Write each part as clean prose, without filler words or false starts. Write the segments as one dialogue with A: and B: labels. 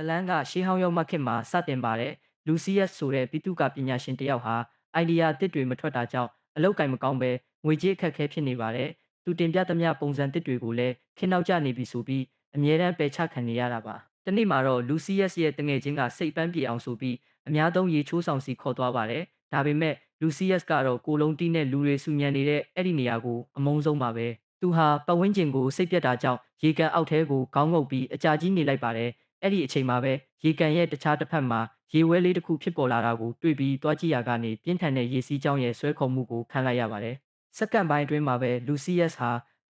A: လန်းကရှေးဟောင်းရောက်မှခေတ်မှာစတင်ပါတယ်လူစီယက်ဆိုတဲ့ပိတုကပညာရှင်တစ်ယောက်ဟာအိုင်ဒီယာတစ်တွေမထွက်တာကြောင့်အလောက်ကင်မကောင်းပဲငွေကြေးအခက်အခဲဖြစ်နေပါတယ်သူတင်ပြသမျှပုံစံတစ်တွေကိုလည်းခင်းနောက်ကျနေပြီဆိုပြီးအမြဲတမ်းပယ်ချခံနေရတာပါတနေ့မှာတော့လူစီယက်ရဲ့တငယ်ချင်းကစိတ်ပန်းပြေအောင်ဆိုပြီးအများသုံးရေချိုးဆောင်စီခေါ်သွားပါတယ်ဒါပေမဲ့လူစီယက်ကတော့ကိုလုံးတီးနဲ့လူတွေစုညံနေတဲ့အဲ့ဒီနေရာကိုအမုန်းဆုံးပါပဲသူဟာပတ်ဝန်းကျင်ကိုစိတ်ပြတ်တာကြောင့်ရေကန်အောက်ထဲကိုခေါင်းငုပ်ပြီးအကြာကြီးနေလိုက်ပါတယ်အဲ့ဒီအချိန်မှာပဲရေကန်ရဲ့တခြားတစ်ဖက်မှာရေဝဲလေးတစ်ခုဖြစ်ပေါ်လာတာကိုတွေ့ပြီးတွားကြည့်ရကနေပြင်းထန်တဲ့ရေစီးကြောင်းရဲ့ဆွဲခေါ်မှုကိုခံလိုက်ရပါတယ်။စက္ကန့်ပိုင်းအတွင်းမှာပဲလူစီယက်ဟ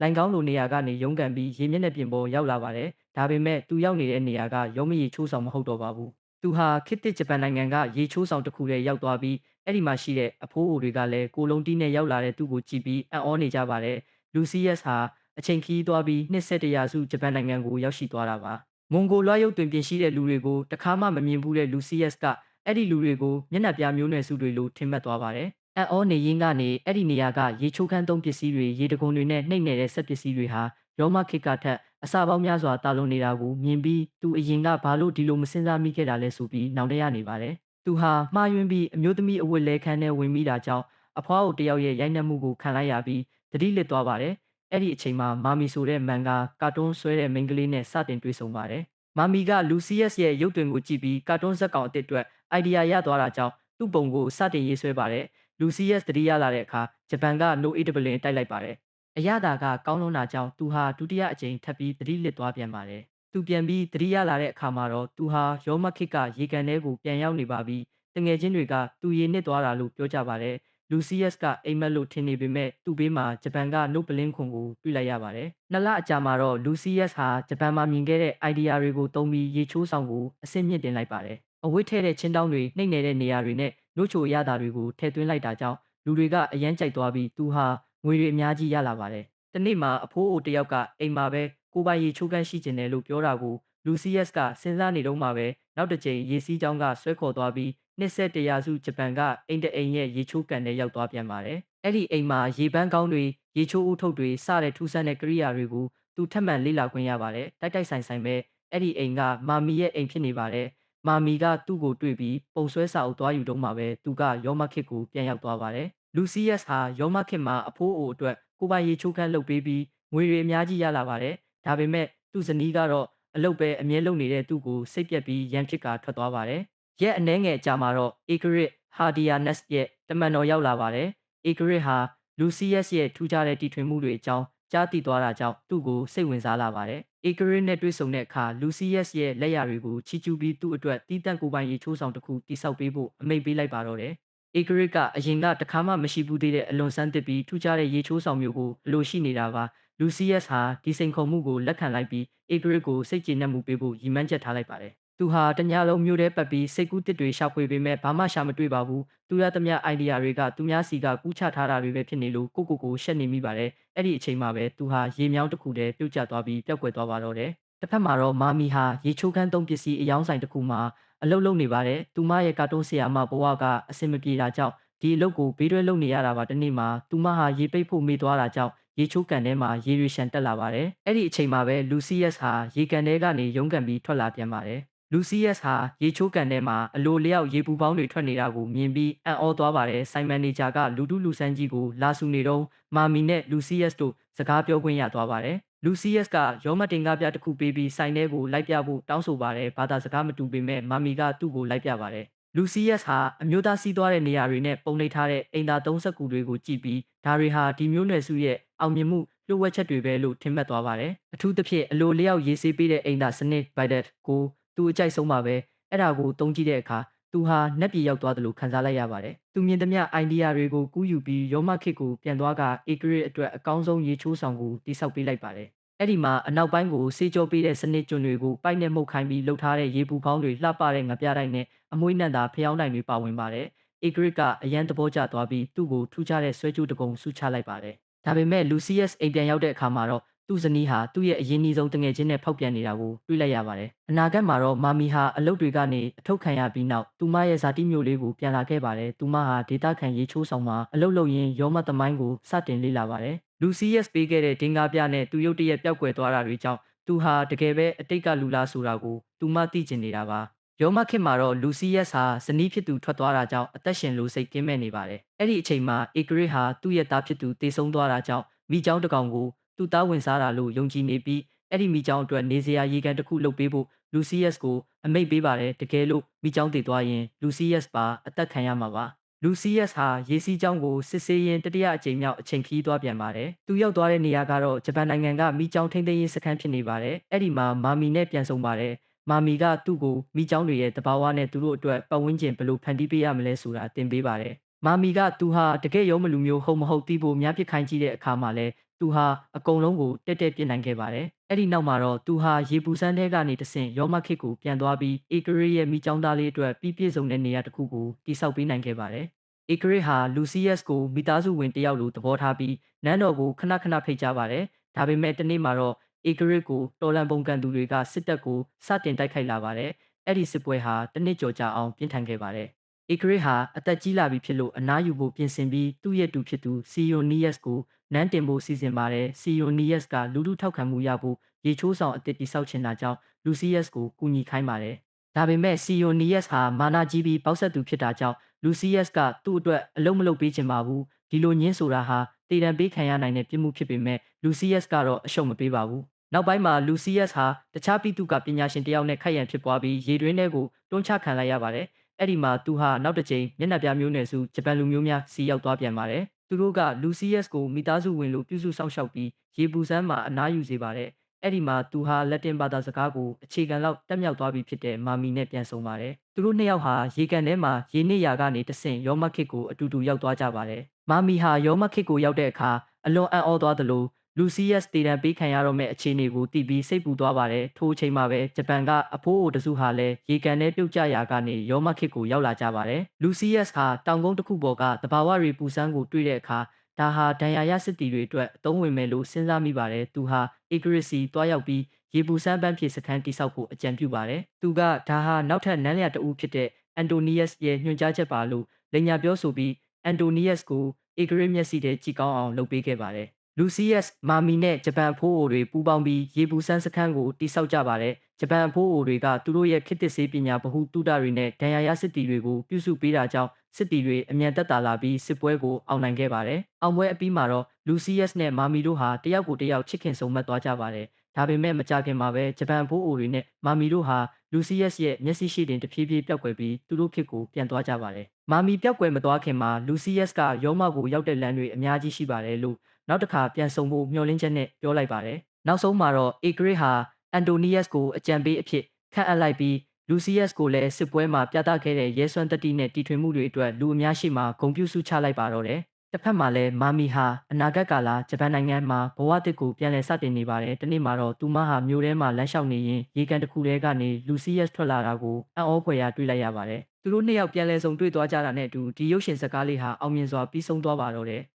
A: ာလိုင်ကောင်းလိုနေရာကနေရုန်းကန်ပြီးရေမျက်နှာပြင်ပေါ်ရောက်လာပါတယ်။ဒါပေမဲ့သူရောက်နေတဲ့နေရာကရောမရေချိုးဆောင်မဟုတ်တော့ပါဘူး။သူဟာခေတ်သစ်ဂျပန်နိုင်ငံကရေချိုးဆောင်တစ်ခုထဲရောက်သွားပြီးအဲ့ဒီမှာရှိတဲ့အဖိုးအိုတွေကလည်းကိုလုံးတီးနဲ့ရောက်လာတဲ့သူ့ကိုကြည့်ပြီးအံ့ဩနေကြပါတယ်။လူစီယက်ဟာအချိန်ခီးသွားပြီးနှစ်ဆက်တရာစုဂျပန်နိုင်ငံကိုရောက်ရှိသွားတာပါ။မွန်ဂိုလွှားရုပ်တွင်ပြင်ရှိတဲ့လူတွေကိုတခါမှမမြင်ဘူးတဲ့လူစီယက်ကအဲ့ဒီလူတွေကိုမျက်နှာပြမျိုးနွယ်စုတွေလိုထင်မှတ်သွားပါတယ်။အံ့ဩနေရင်းကနေအဲ့ဒီနေရာကရေချိုးခန်းသုံးပစ္စည်းတွေရေတံခွန်တွေနဲ့နှိမ့်နေတဲ့ဆက်ပစ္စည်းတွေဟာရောမခေတ်ကထက်အစာပေါင်းများစွာတာလွန်နေတာကိုမြင်ပြီးသူအရင်ကဘာလို့ဒီလိုမစင်စားမိခဲ့တာလဲဆိုပြီးနောင်တရနေပါတယ်။သူဟာမှားယွင်းပြီးအမျိုးသမီးအဝတ်လဲခန်းထဲဝင်မိတာကြောင့်အဖွားအိုတယောက်ရဲ့ရိုက်နှက်မှုကိုခံလိုက်ရပြီးသတိလစ်သွားပါတယ်။အဲ့ဒီအချိန်မှာမာမီဆိုတဲ့မန်ကာတွန်းဆွဲတဲ့မိန်းကလေးနဲ့စတင်တွေ့ဆုံပါတယ်။မာမီကလူစီယက်ရဲ့ရုပ်သွင်းကိုကြည့်ပြီးကာတွန်းဇာတ်ကောင်အတစ်အတွက်အိုင်ဒီယာရသွားတာကြောင့်သူ့ပုံကိုစတင်ရေးဆွဲပါတယ်။လူစီယက်သတိရလာတဲ့အခါဂျပန်ကနိုအေးဒပလင်တိုက်လိုက်ပါတယ်။အရသာကကောင်းလွန်တာကြောင့်သူဟာဒုတိယအကြိမ်ထပ်ပြီးသတိလစ်သွားပြန်ပါတယ်။သူပြန်ပြီးသတိရလာတဲ့အခါမှာတော့သူဟာရောမခေတ်ကရေကန်ထဲကိုပြန်ရောက်နေပါပြီ။တငယ်ချင်းတွေကသူရေနစ်သွားတာလို့ပြောကြပါတယ်။လူစီယက်ကအိမ်မက်လို့ထင်နေပေမဲ့သူ့ဘေးမှာဂျပန်ကနို့ပလင်းခွန်ကိုတွေ့လိုက်ရပါတယ်။နှစ်လအကြာမှာတော့လူစီယက်ဟာဂျပန်မှာမြင်ခဲ့တဲ့အိုင်ဒီယာတွေကိုသုံးပြီးရေချိုးဆောင်ကိုအဆင့်မြင့်တင်လိုက်ပါတယ်။အဝတ်ထဲတဲ့ချင်းတောင်းတွေနှိမ့်နေတဲ့နေရာတွေနဲ့နှုတ်ချိုရတာတွေကိုထည့်သွင်းလိုက်တာကြောင့်လူတွေကအယမ်းကြိုက်သွားပြီးသူဟာငွေတွေအများကြီးရလာပါတယ်။တနေ့မှာအဖိုးအိုတယောက်ကအိမ်မှာပဲကိုပိုင်ရေချိုးခန်းရှိကျင်တယ်လို့ပြောတာကိုလူစီယက်ကစဉ်းစားနေတော့မှပဲနောက်တစ်ချိန်ရေစီးကြောင်းကဆွဲခေါ်သွားပြီးနှစ်ဆက်တရာစုဂျပန်ကအိမ်တအိမ်ရဲ့ရေချိုးကန်ထဲရောက်သွားပြန်ပါတယ်။အဲ့ဒီအိမ်မှာရေပန်းကောင်းတွေရေချိုးဦးထုတ်တွေစတဲ့ထူးဆန်းတဲ့ကိရိယာတွေကိုသူထပ်မံလေ့လာခွင့်ရပါတယ်။တိုက်ဆိုင်ဆိုင်ပဲအဲ့ဒီအိမ်ကမာမီရဲ့အိမ်ဖြစ်နေပါတယ်။မာမီကသူ့ကိုတွေ့ပြီးပုံဆွဲစာအုပ်သွားယူတော့မှပဲသူကရောမခစ်ကိုပြန်ရောက်သွားပါတယ်။လူစီယက်ဟာရောမခစ်မှာအဖိုးအိုအတွက်ကိုပိုင်ရေချိုးခန်းလုပ်ပေးပြီးငွေတွေအများကြီးရလာပါတယ်။ဒါပေမဲ့သူ့ဇနီးကတော့အလုပ်ပဲအမြဲလုပ်နေတဲ့သူ့ကိုစိတ်ပြက်ပြီးရန်ဖြစ်ကာထွက်သွားပါတယ်။ရက်အနှဲငယ်ကြာမှာတော့ဧကရစ်ဟာဒီယာနက်စ်ရဲ့တမန်တော်ရောက်လာပါတယ်။ဧကရစ်ဟာလူစီယက်ရဲ့ထူးခြားတဲ့တီထွင်မှုတွေအကြောင်းကြားသိသွားတာကြောင့်သူ့ကိုစိတ်ဝင်စားလာပါတယ်။ဧကရစ်နဲ့တွေ့ဆုံတဲ့အခါလူစီယက်ရဲ့လက်ရာတွေကိုချီးကျူးပြီးသူ့အတွက်တီးတန့်ကိုပိုင်ရေချိုးဆောင်တစ်ခုတိစောက်ပေးဖို့အမိန့်ပေးလိုက်ပါတော့တယ်။ဧကရစ်ကအရင်ကတခါမှမရှိဘူးသေးတဲ့အလွန်ဆန်းသစ်ပြီးထူးခြားတဲ့ရေချိုးဆောင်မျိုးကိုအလိုရှိနေတာပါ။လူစီယက်ဟာဒီစိန်ခေါ်မှုကိုလက်ခံလိုက်ပြီးဧကရစ်ကိုစိတ်ကျေနပ်မှုပေးဖို့ရည်မှန်းချက်ထားလိုက်ပါတယ်။သူဟာတညလုံးမျိုးထဲပတ်ပြီးစိတ်ကူးတစ်တွေရှာဖွေပေမဲ့ဘာမှရှာမတွေ့ပါဘူး။သူရသမျှအိုင်ဒီယာတွေကသူများစီကကူးချထားတာတွေပဲဖြစ်နေလို့ကိုရှက်နေမိပါတယ်။အဲ့ဒီအချိန်မှာပဲသူဟာရေမြောင်းတစ်ခုတည်းပြုတ်ကျသွားပြီးပျောက်ကွယ်သွားပါတော့တယ်။တစ်ဖက်မှာတော့မာမီဟာရေချိုးခန်းသုံးပစ္စည်းအယောင်းဆိုင်တစ်ခုမှာအလုပ်လုပ်နေပါတယ်။သူမရဲ့ကာတွန်းဆရာမဘဝကအဆင်မပြေတာကြောင့်ဒီအလုပ်ကိုဘေးတွဲလုပ်နေရတာပါတနေ့မှာသူမဟာရေပိတ်ဖို့မေ့သွားတာကြောင့်ရေချိုးကန်ထဲမှာရေရွှေရှန်တက်လာပါတယ်။အဲ့ဒီအချိန်မှာပဲလူစီယက်ဟာရေကန်ထဲကနေရုန်းကန်ပြီးထွက်လာပြန်ပါတယ်။လူစီယက်ဟာရေချိုးကန်ထဲမှာအလိုလျောက်ရေပူပေါင်းတွေထွက်နေတာကိုမြင်ပြီးအံ့ဩသွားပါတယ်။ဆိုင်မန်နေဂျာကလူတုလူဆန်းကြီးကိုလာဆူနေတော့မာမီနဲ့လူစီယက်တို့စကားပြောခွင့်ရသွားပါတယ်။လူစီယက်ကရောမတင်ကားပြတစ်ခုပေးပြီးဆိုင်ထဲကိုလိုက်ပြဖို့တောင်းဆိုပါတယ်။ဘာသာစကားမတူပေမဲ့မာမီကသူ့ကိုလိုက်ပြပါတယ်။လူစီယက်ဟာအမျိုးသားစီးသွားတဲ့နေရာတွေနဲ့ပုံနှိပ်ထားတဲ့အိမ်သာသုံးဆက်ကူတွေကိုကြည့်ပြီးဒါတွေဟာဒီမျိုးနွယ်စုရဲ့အောင်မြင်မှုလှုပ်ဝက်ချက်တွေပဲလို့ထင်မှတ်သွားပါတယ်။အထူးသဖြင့်အလိုလျောက်ရေးဆေးပေးတဲ့အိမ်သာစနစ်ဘိုက်ဒက်ကိုသူအကြိုက်ဆုံးပါပဲ။အဲ့ဒါကိုတုံးကြည့်တဲ့အခါသူဟာနက်ပြေရောက်သွားတယ်လို့ခံစားလိုက်ရပါတယ်။သူမြင်သမျှအိုင်ဒီယာတွေကိုကူးယူပြီးရောမခစ်ကိုပြန်သွားကဧကရစ်အတွက်အကောင်းဆုံးရေချိုးဆောင်ကိုတိစောက်ပေးလိုက်ပါတယ်။အဲ့ဒီမှာအနောက်ပိုင်းကိုစေးကြောပေးတဲ့စနစ်ကျွန်းတွေကိုပိုက်နဲ့မှုတ်ခိုင်းပြီးလှုပ်ထားတဲ့ရေပူဖောင်းတွေလှပတဲ့ငပြတိုင်းနဲ့အမွှေးနံ့သာဖျောင်းတိုင်တွေပါဝင်ပါတယ်။ဧကရစ်ကအရန်သဘောကျသွားပြီးသူ့ကိုထူးခြားတဲ့ဆွဲကြိုးတကုံဆူချလိုက်ပါတယ်။ဒါပေမဲ့လူစီယက်အိမ်ပြန်ရောက်တဲ့အခါမှာတော့သူ့ဇနီးဟာသူ့ရဲ့အရင်အနည်းဆုံးတငယ်ချင်းနဲ့ဖောက်ပြန်နေတာကိုတွေ့လိုက်ရပါတယ်။အနာဂတ်မှာတော့မာမီဟာအလုပ်တွေကနေအထုတ်ခံရပြီးနောက်သူမရဲ့ဇာတိမျိုးလေးကိုပြန်လာခဲ့ပါတယ်။သူမဟာဒေတာခန်ရေချိုးဆောင်မှာအလုပ်လုပ်ရင်းရောမသမိုင်းကိုစတင်လေ့လာပါတယ်။လူစီယက်ပေးခဲ့တဲ့ဒင်္ဂါပြနဲ့သူရုတ်တရက်ပျောက်ကွယ်သွားတာတွေကြောင့် သူဟာတကယ်ပဲအတိတ်ကလူလားဆိုတာကိုသူမှသိကျင်နေတာပါရောမခေတ်မှာတော့လူစီယက်ဟာဇနီးဖြစ်သူထွက်သွားတာကြောင့်အသက်ရှင်လို့စိတ်ကင်းမဲ့နေပါတယ်အဲ့ဒီအချိန်မှာဧကရစ်ဟာသူ့ရဲ့သားဖြစ်သူတေဆုံးသွားတာကြောင့်မိချောင်းတစ်ကောင်ကိုသူ့သားဝင်စားတာလို့ယုံကြည်နေပြီးအဲ့ဒီမိချောင်းအတွက်နေစရာရေကန်တစ်ခုလုပ်ပေးဖို့လူစီယက်ကိုအမိန့်ပေးပါတယ်တကယ်လို့မိချောင်းတည်သွားရင်လူစီယက်ပါအသက်ခံရမှာပါလူစီယက်ဟာရေစီးကြောင်းကိုစစ်ဆေးရင်တတိယအကြိမ်မြောက်အချိန်ခီးသွားပြန်ပါတယ်။သူရောက်သွားတဲ့နေရာကတော့ဂျပန်နိုင်ငံကမိချောင်းထိန်းသိမ်းရေးစခန်းဖြစ်နေပါတယ်။အဲ့ဒီမှာမာမီနဲ့ပြန်ဆုံပါတယ်။မာမီကသူ့ကိုမိချောင်းတွေရဲ့တဘာဝနဲ့သူတို့အတွက်ပတ်ဝန်းကျင်ဘယ်လိုဖန်တီးပေးရမလဲဆိုတာသင်ပေးပါတယ်။မာမီကသူဟာတကယ်ရောမလူမျိုးဟုတ်မဟုတ်သိဖို့များပြစ်ခိုင်းကြည့်တဲ့အခါမှာလဲသူဟာအကုန်လုံးကိုတက်တက်ပြစ်နိုင်ခဲ့ပါတယ်။အဲ့ဒီနောက်မှာတော့သူဟာရေပူစမ်းတဲကနေတဆင့်ရောမခစ်ကိုပြန်သွားပြီးဧကရရဲ့မိချောင်းသားလေးအတွက်ပြည့်စုံတဲ့နေရာတစ်ခုကိုတိစောက်ပေးနိုင်ခဲ့ပါတယ်။ဧကရစ်ဟာလူစီယက်ကိုမိသားစုဝင်တယောက်လိုသဘောထားပြီးနန်းတော်ကိုခဏခဏဖိတ်ကြားပါတယ်။ဒါပေမဲ့တနေ့မှာတော့ဧကရစ်ကိုတော်လန်ပုံကန်သူတွေကစစ်တပ်ကိုစတင်တိုက်ခိုက်လာပါတယ်။အဲ့ဒီစစ်ပွဲဟာတစ်နှစ်ကျော်ကြာအောင်ပြင်းထန်ခဲ့ပါတယ်။ဧကရစ်ဟာအသက်ကြီးလာပြီဖြစ်လို့အနားယူဖို့ပြင်ဆင်ပြီးသူ့ရဲ့တူဖြစ်သူစီယိုနီယက်ကိုနန်းတင်ဖို့စီစဉ်ပါတယ်။စီယိုနီယက်ကလူထုထောက်ခံမှုရဖို့ရေချိုးဆောင်အသစ်တိစောက်ချင်တာကြောင့်လူစီယက်ကိုကူညီခိုင်းပါတယ်။ဒါပေမဲ့စီယိုနီယက်ဟာမာနာကြီးပြီးပေါက်ဆက်သူဖြစ်တာကြောင့်လူစီယက်ကသူ့အတွက်အလုံးမလုပ်ပေးချင်ပါဘူးဒီလိုညင်းဆိုတာဟာတည်တံပေးခံရနိုင်တဲ့ပြစ်မှုဖြစ်ပေမဲ့လူစီယက်ကတော့အရှုံးမပေးပါဘူးနောက်ပိုင်းမှာလူစီယက်ဟာတခြားပြည်သူကပညာရှင်တယောက်နဲ့ခိုက်ရန်ဖြစ်ပွားပြီးရေတွင်းထဲကိုတွန်းချခံလိုက်ရပါတယ်အဲ့ဒီမှာသူဟာနောက်တစ်ကြိမ်မျက်နှာပြမျိုးနွယ်စုဂျပန်လူမျိုးများစီရောက်သွားပြန်ပါတယ်သူတို့ကလူစီယက်ကိုမိသားစုဝင်လို့ပြုစုစောင့်ရှောက်ပြီးရေပူစမ်းမှာအနားယူစေပါတယ်အဲ့ဒီမှာသူဟာလက်တင်ဘာသာစကားကိုအခြေခံလောက်တက်မြောက်သွားပြီဖြစ်တဲ့မာမီနဲ့ပြန်ဆုံပါတယ်။သူတို့နှစ်ယောက်ဟာရေကန်ထဲမှာရေနစ်ရာကနေတဆင့်ရောမခစ်ကိုအတူတူရောက်သွားကြပါတယ်။မာမီဟာရောမခစ်ကိုရောက်တဲ့အခါအလွန်အံ့ဩသွားသလိုလူစီယက်တေတံပေးခံရတော့မဲ့အခြေအနေကိုသိပြီးစိတ်ပူသွားပါတယ်။ထိုအချိန်မှာပဲဂျပန်ကအဖိုးအိုတစုဟာလည်းရေကန်ထဲပြုတ်ကျရာကနေရောမခစ်ကိုရောက်လာကြပါတယ်။လူစီယက်ဟာတောင်ကုန်းတစ်ခုပေါ်ကတဘာဝရီပူစမ်းကိုတွေ့တဲ့အခါဒါဟာဒဏ်ရာရစစ်တီတွေအတွက်အသုံးဝင်မယ်လို့စဉ်းစားမိပါတယ်။သူဟာဧကရစီတွားရောက်ပြီးရေပူစမ်းပန်းဖြေစခန်းတိစောက်ဖို့အကြံပြုပါတယ်။သူကဒါဟာနောက်ထပ်နန်းလျာတဦးဖြစ်တဲ့အန်တိုနီယက်ရဲ့ညွှန်ကြားချက်ပါလို့လိန်ညာပြောဆိုပြီးအန်တိုနီယက်ကိုဧကရမျက်စိထဲကြည့်ကောင်းအောင်လုပ်ပေးခဲ့ပါတယ်။လူစီယက်မာမီနဲ့ဂျပန်ဖိုးအိုတွေပူးပေါင်းပြီးရေပူစမ်းစခန်းကိုတိစောက်ကြပါတယ်။ဂျပန်ဖိုးအိုတွေကသူတို့ရဲ့ခေတ်သစ်ဆေးပညာဗဟုသုတတွေနဲ့ဒဏ်ရာရစစ်တီတွေကိုပြုစုပေးတာကြောင့်စစ်တီတွေအမြန်တက်တာလာပြီးစစ်ပွဲကိုအောင်နိုင်ခဲ့ပါတယ်။အောင်ပွဲအပြီးမှာတော့လူစီယက်နဲ့မာမီတို့ဟာတယောက်ကိုတယောက်ချစ်ခင်ဆုံမှတ်သွားကြပါတယ်။ဒါပေမဲ့မကြခင်မှာပဲဂျပန်ဖိုးအိုတွေနဲ့မာမီတို့ဟာလူစီယက်ရဲ့မျက်စိရှိတင်တဖြည်းဖြည်းပျောက်ကွယ်ပြီးသူတို့ခေတ်ကိုပြန်သွားကြပါတယ်။မာမီပျောက်ကွယ်မသွားခင်မှာလူစီယက်ကရောမကိုရောက်တဲ့လမ်းတွေအများကြီးရှိပါတယ်လို့နောက်တစ်ခါပြန်ဆုံဖို့မျှော်လင့်ချက်နဲ့ပြောလိုက်ပါတယ်။နောက်ဆုံးမှာတော့ဧကရစ်ဟာအန်တိုနီယက်ကိုအကြံပေးအဖြစ်ခန့်အပ်လိုက်ပြီးလူစီယက်ကိုလည်းစစ်ပွဲမှာပြသခဲ့တဲ့ရဲစွမ်းတတိနဲ့တီထွင်မှုတွေအတွက်လူအများရှိမှဂုဏ်ပြုဆုချလိုက်ပါတော့တယ်။တစ်ဖက်မှာလည်းမာမီဟာအနာဂတ်ကာလဂျပန်နိုင်ငံမှာဘဝတစ်ကိုပြန်လည်စတင်နေပါတယ်။ဒီနေ့မှာတော့သူမဟာမြို့ထဲမှာလမ်းလျှောက်နေရင်ရေကန်တစ်ခုထဲကနေလူစီယက်ထွက်လာတာကိုအံ့ဩဖွယ်ရာတွေ့လိုက်ရပါတယ်။သူတို့နှစ်ယောက်ပြန်လည်ဆုံတွေ့သွားကြတာနဲ့အတူဒီရုပ်ရှင်ဇာတ်ကားလေးဟာအောင်မြင်စွာပြီးဆုံးသွားပါတော့တယ်။